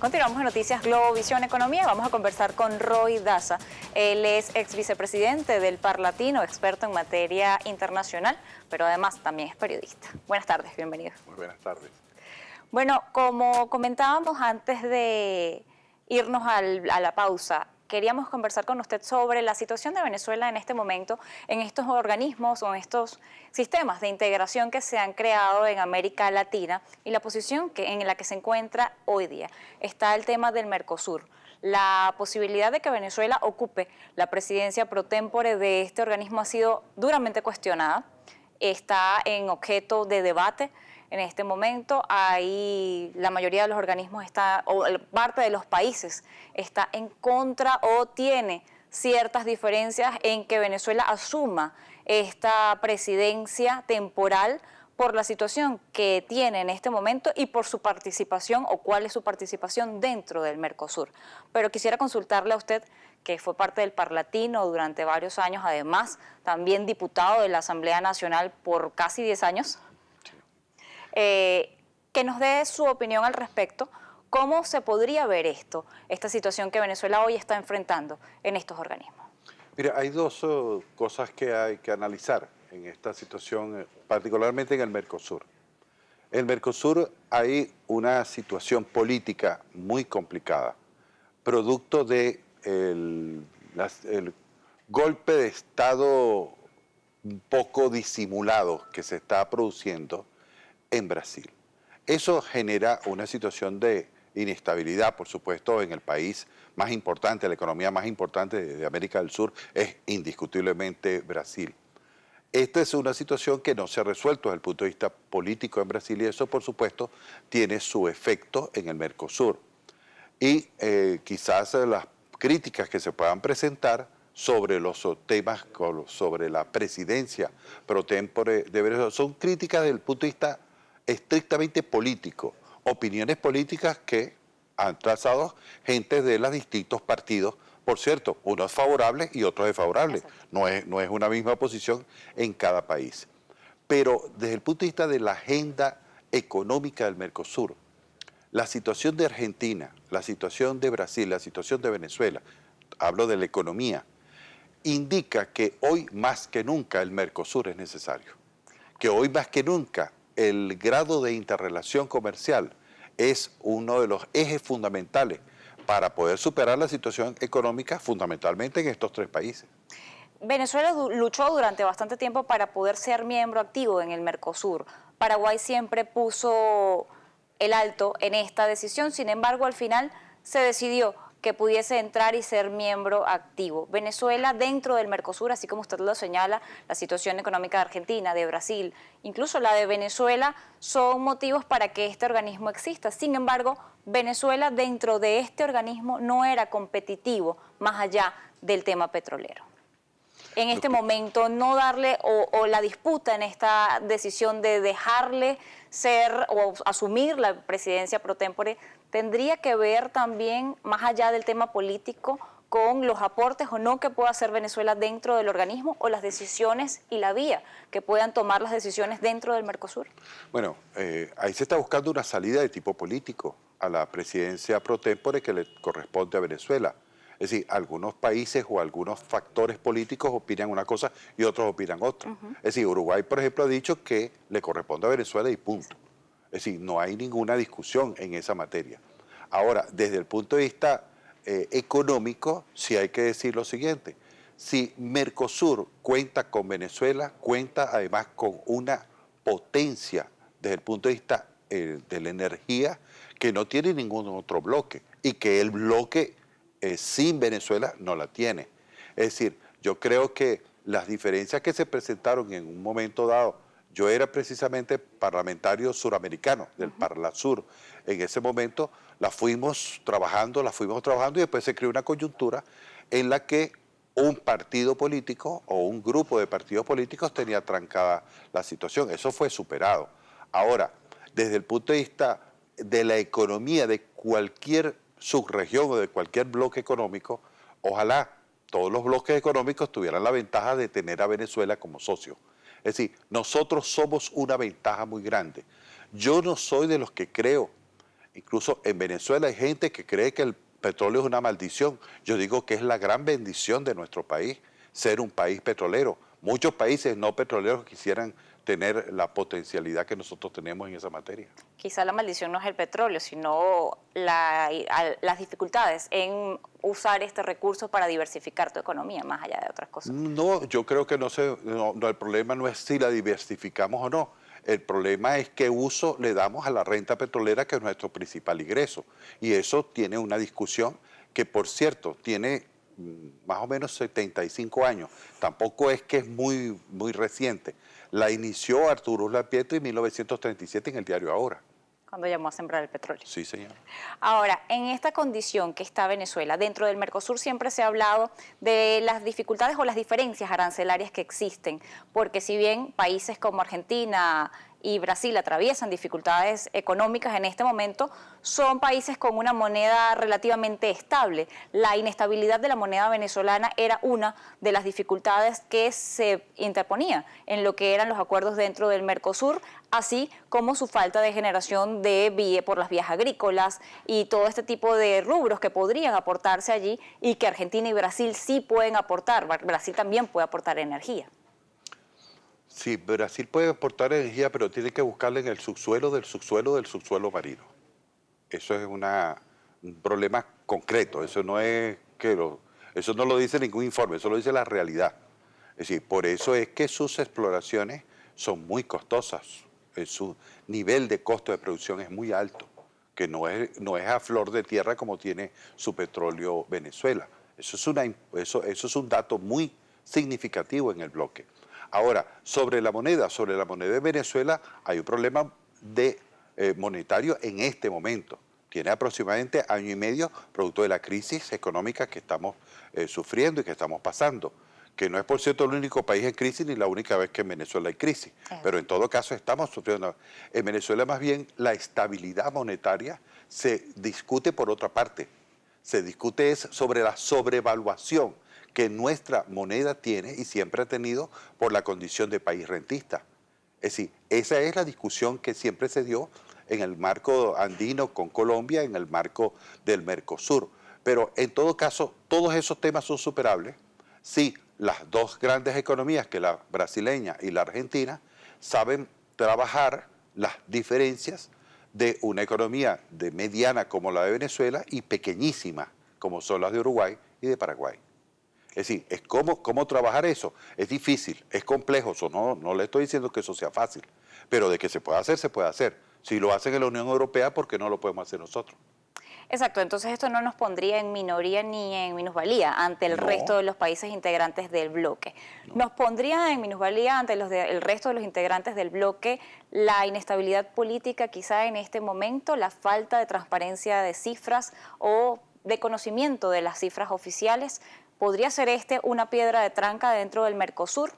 Continuamos en Noticias Globovisión Economía. Vamos a conversar con Roy Daza. Él es ex vicepresidente del Parlatino, experto en materia internacional, pero además también es periodista. Buenas tardes, bienvenido. Muy buenas tardes. Bueno, como comentábamos antes de irnos a la pausa, queríamos conversar con usted sobre la situación de Venezuela en este momento, en estos organismos o en estos sistemas de integración que se han creado en América Latina y la posición en la que se encuentra hoy día. Está el tema del Mercosur. La posibilidad de que Venezuela ocupe la presidencia pro tempore de este organismo ha sido duramente cuestionada. Está en objeto de debate. En este momento, ahí la mayoría de los organismos o parte de los países está en contra o tiene ciertas diferencias en que Venezuela asuma esta presidencia temporal por la situación que tiene en este momento y por su participación o cuál es su participación dentro del Mercosur. Pero quisiera consultarle a usted, que fue parte del Parlatino durante varios años, además también diputado de la Asamblea Nacional por casi 10 años, que nos dé su opinión al respecto. ¿Cómo se podría ver esta situación que Venezuela hoy está enfrentando en estos organismos? Mira, hay dos cosas que hay que analizar en esta situación, particularmente en el Mercosur. En el Mercosur hay una situación política muy complicada, producto de el golpe de Estado un poco disimulado que se está produciendo en Brasil. Eso genera una situación de inestabilidad, por supuesto, en el país más importante, la economía más importante de América del Sur es indiscutiblemente Brasil. Esta es una situación que no se ha resuelto desde el punto de vista político en Brasil y eso, por supuesto, tiene su efecto en el Mercosur. Y quizás las críticas que se puedan presentar sobre los temas, sobre la presidencia pro tempore de Venezuela, son críticas desde el punto de vista estrictamente político, opiniones políticas que han trazado gente de los distintos partidos, por cierto, unos favorables y otros desfavorables, no es una misma posición en cada país. Pero desde el punto de vista de la agenda económica del Mercosur, la situación de Argentina, la situación de Brasil, la situación de Venezuela, hablo de la economía, indica que hoy más que nunca el Mercosur es necesario, que hoy más que nunca el grado de interrelación comercial es uno de los ejes fundamentales para poder superar la situación económica fundamentalmente en estos tres países. Venezuela luchó durante bastante tiempo para poder ser miembro activo en el Mercosur. Paraguay siempre puso el alto en esta decisión, sin embargo al final se decidió que pudiese entrar y ser miembro activo. Venezuela dentro del Mercosur, así como usted lo señala, la situación económica de Argentina, de Brasil, incluso la de Venezuela, son motivos para que este organismo exista. Sin embargo, Venezuela dentro de este organismo no era competitivo más allá del tema petrolero. En este momento no darle o la disputa en esta decisión de dejarle ser o asumir la presidencia pro tempore tendría que ver también, más allá del tema político, con los aportes o no que pueda hacer Venezuela dentro del organismo o las decisiones y la vía que puedan tomar las decisiones dentro del Mercosur. Bueno, ahí se está buscando una salida de tipo político a la presidencia pro tempore que le corresponde a Venezuela. Es decir, algunos países o algunos factores políticos opinan una cosa y otros opinan otra. Es decir, Uruguay, por ejemplo, ha dicho que le corresponde a Venezuela y punto. Es decir, no hay ninguna discusión en esa materia. Ahora, desde el punto de vista económico, sí hay que decir lo siguiente. Si Mercosur cuenta con Venezuela, cuenta además con una potencia desde el punto de vista de la energía que no tiene ningún otro bloque y que el bloque sin Venezuela no la tiene. Es decir, yo creo que las diferencias que se presentaron en un momento dado, yo era precisamente parlamentario suramericano del Parlasur, en ese momento las fuimos trabajando y después se creó una coyuntura en la que un partido político o un grupo de partidos políticos tenía trancada la situación. Eso fue superado. Ahora, desde el punto de vista de la economía de cualquier subregión o de cualquier bloque económico, ojalá todos los bloques económicos tuvieran la ventaja de tener a Venezuela como socio. Es decir, nosotros somos una ventaja muy grande. Yo no soy de los que creo Incluso en Venezuela hay gente que cree que el petróleo es una maldición. Yo digo que es la gran bendición de nuestro país, ser un país petrolero. Muchos países no petroleros quisieran tener la potencialidad que nosotros tenemos en esa materia. Quizá la maldición no es el petróleo, sino las dificultades en usar este recurso para diversificar tu economía, más allá de otras cosas. No, yo creo que el problema no es si la diversificamos o no. El problema es qué uso le damos a la renta petrolera, que es nuestro principal ingreso. Y eso tiene una discusión que, por cierto, tiene más o menos 75 años. Tampoco es que es muy reciente. La inició Arturo Uslar Pietri en 1937 en el diario Ahora. Cuando llamó a sembrar el petróleo. Sí, señor. Ahora, en esta condición que está Venezuela, dentro del Mercosur siempre se ha hablado de las dificultades o las diferencias arancelarias que existen, porque si bien países como Argentina y Brasil atraviesan dificultades económicas en este momento, son países con una moneda relativamente estable. La inestabilidad de la moneda venezolana era una de las dificultades que se interponía en lo que eran los acuerdos dentro del Mercosur, así como su falta de generación de por las vías agrícolas y todo este tipo de rubros que podrían aportarse allí y que Argentina y Brasil sí pueden aportar. Brasil también puede aportar energía. Sí, Brasil puede aportar energía, pero tiene que buscarla en el subsuelo del subsuelo del subsuelo marino. Eso es un problema concreto, eso no es eso no lo dice ningún informe, eso lo dice la realidad. Es decir, por eso es que sus exploraciones son muy costosas, su nivel de costo de producción es muy alto, que no es a flor de tierra como tiene su petróleo Venezuela. Eso es un dato muy significativo en el bloque. Ahora, sobre la moneda de Venezuela hay un problema monetario en este momento. Tiene aproximadamente año y medio producto de la crisis económica que estamos sufriendo y que estamos pasando, que no es, por cierto, el único país en crisis ni la única vez que en Venezuela hay crisis, pero en todo caso estamos sufriendo. En Venezuela más bien la estabilidad monetaria se discute por otra parte, se discute sobre la sobrevaluación que nuestra moneda tiene y siempre ha tenido por la condición de país rentista. Es decir, esa es la discusión que siempre se dio en el marco andino con Colombia, en el marco del Mercosur. Pero en todo caso, todos esos temas son superables si las dos grandes economías, que la brasileña y la argentina, saben trabajar las diferencias de una economía de mediana como la de Venezuela y pequeñísima como son las de Uruguay y de Paraguay. Es decir, es cómo trabajar eso. Es difícil, es complejo, no le estoy diciendo que eso sea fácil, pero de que se puede hacer, se puede hacer. Si lo hacen en la Unión Europea, ¿por qué no lo podemos hacer nosotros? Exacto, entonces esto no nos pondría en minoría ni en minusvalía ante el resto de los países integrantes del bloque. Nos pondría en minusvalía ante el resto de los integrantes del bloque la inestabilidad política quizá en este momento, la falta de transparencia de cifras o de conocimiento de las cifras oficiales. ¿Podría ser una piedra de tranca dentro del Mercosur?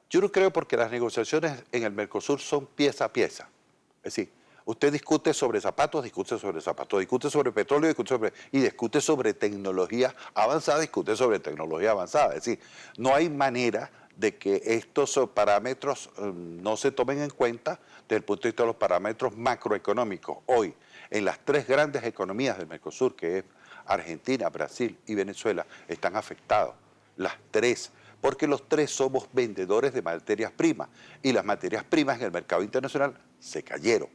Yo no creo, porque las negociaciones en el Mercosur son pieza a pieza. Es decir, usted discute sobre zapatos, discute sobre petróleo, y discute sobre tecnología avanzada, discute sobre tecnología avanzada. Es decir, no hay manera de que estos parámetros no se tomen en cuenta desde el punto de vista de los parámetros macroeconómicos. Hoy, en las tres grandes economías del Mercosur, que es Argentina, Brasil y Venezuela, están afectados, las tres, porque los tres somos vendedores de materias primas, y las materias primas en el mercado internacional se cayeron.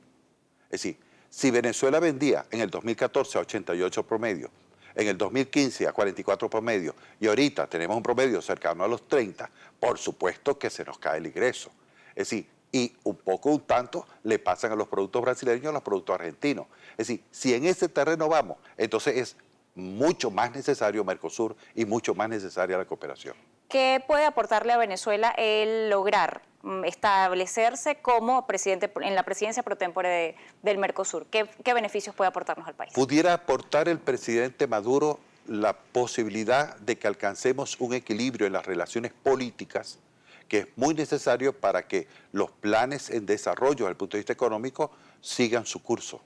Es decir, si Venezuela vendía en el 2014 a 88 promedio, en el 2015 a 44 promedio, y ahorita tenemos un promedio cercano a los 30, por supuesto que se nos cae el ingreso. Es decir, y un tanto le pasan a los productos brasileños y a los productos argentinos. Es decir, si en ese terreno vamos, entonces es mucho más necesario Mercosur y mucho más necesaria la cooperación. ¿Qué puede aportarle a Venezuela el lograr establecerse como presidente en la presidencia pro tempore del Mercosur? ¿Qué beneficios puede aportarnos al país? Pudiera aportar el presidente Maduro la posibilidad de que alcancemos un equilibrio en las relaciones políticas, que es muy necesario para que los planes en desarrollo desde el punto de vista económico sigan su curso.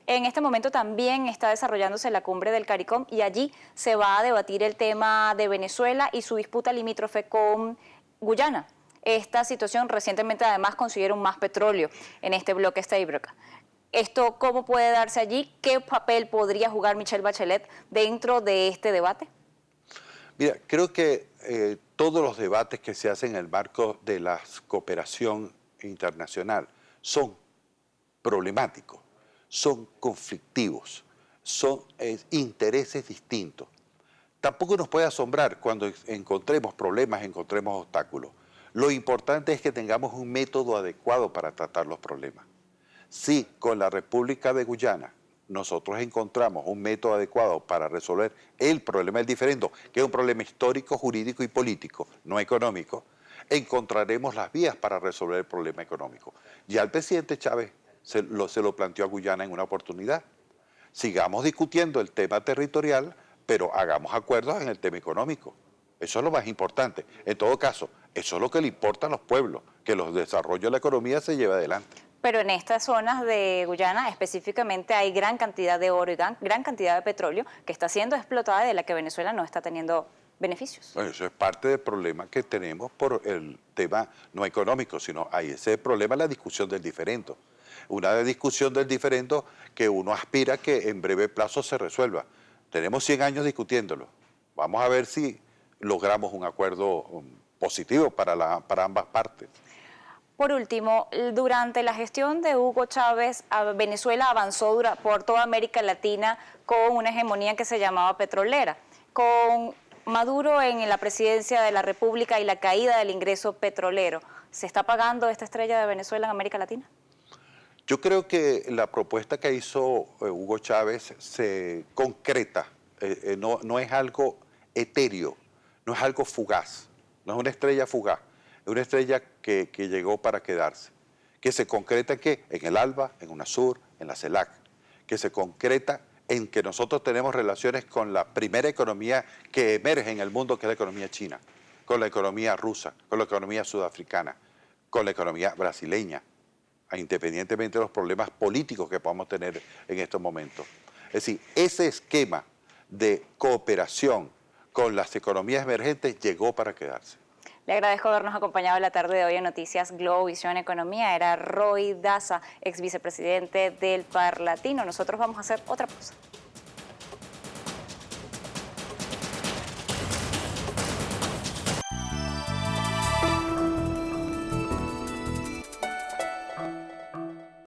En este momento también está desarrollándose la cumbre del CARICOM y allí se va a debatir el tema de Venezuela y su disputa limítrofe con Guyana. Esta situación recientemente además consiguieron más petróleo en este bloque Stabroek. ¿Esto cómo puede darse allí? ¿Qué papel podría jugar Michelle Bachelet dentro de este debate? Mira, creo que todos los debates que se hacen en el marco de la cooperación internacional son problemáticos, son conflictivos, son intereses distintos. Tampoco nos puede asombrar cuando encontremos problemas, encontremos obstáculos. Lo importante es que tengamos un método adecuado para tratar los problemas. Si con la República de Guyana nosotros encontramos un método adecuado para resolver el problema del diferendo, que es un problema histórico, jurídico y político, no económico, encontraremos las vías para resolver el problema económico. Ya el presidente Chávez se lo planteó a Guyana en una oportunidad. Sigamos discutiendo el tema territorial, pero hagamos acuerdos en el tema económico. Eso es lo más importante. En todo caso, eso es lo que le importa a los pueblos, que el desarrollo de la economía se lleve adelante. Pero en estas zonas de Guyana específicamente hay gran cantidad de oro y gran cantidad de petróleo que está siendo explotada y de la que Venezuela no está teniendo beneficios. Bueno, eso es parte del problema que tenemos por el tema no económico, sino hay ese problema, la discusión del diferendo. Una discusión del diferendo que uno aspira que en breve plazo se resuelva. Tenemos 100 años discutiéndolo. Vamos a ver si logramos un acuerdo positivo para ambas partes. Por último, durante la gestión de Hugo Chávez, Venezuela avanzó por toda América Latina con una hegemonía que se llamaba petrolera. Con Maduro en la presidencia de la República y la caída del ingreso petrolero, ¿se está pagando esta estrella de Venezuela en América Latina? Yo creo que la propuesta que hizo Hugo Chávez se concreta, no es algo etéreo, no es algo fugaz, no es una estrella fugaz, es una estrella que llegó para quedarse, que se concreta en ¿qué? En el ALBA, en UNASUR, en la CELAC, que se concreta en que nosotros tenemos relaciones con la primera economía que emerge en el mundo, que es la economía china, con la economía rusa, con la economía sudafricana, con la economía brasileña, independientemente de los problemas políticos que podamos tener en estos momentos. Es decir, ese esquema de cooperación con las economías emergentes llegó para quedarse. Le agradezco habernos acompañado la tarde de hoy en Noticias Globovisión Economía. Era Roy Daza, ex vicepresidente del Parlatino. Nosotros vamos a hacer otra pausa.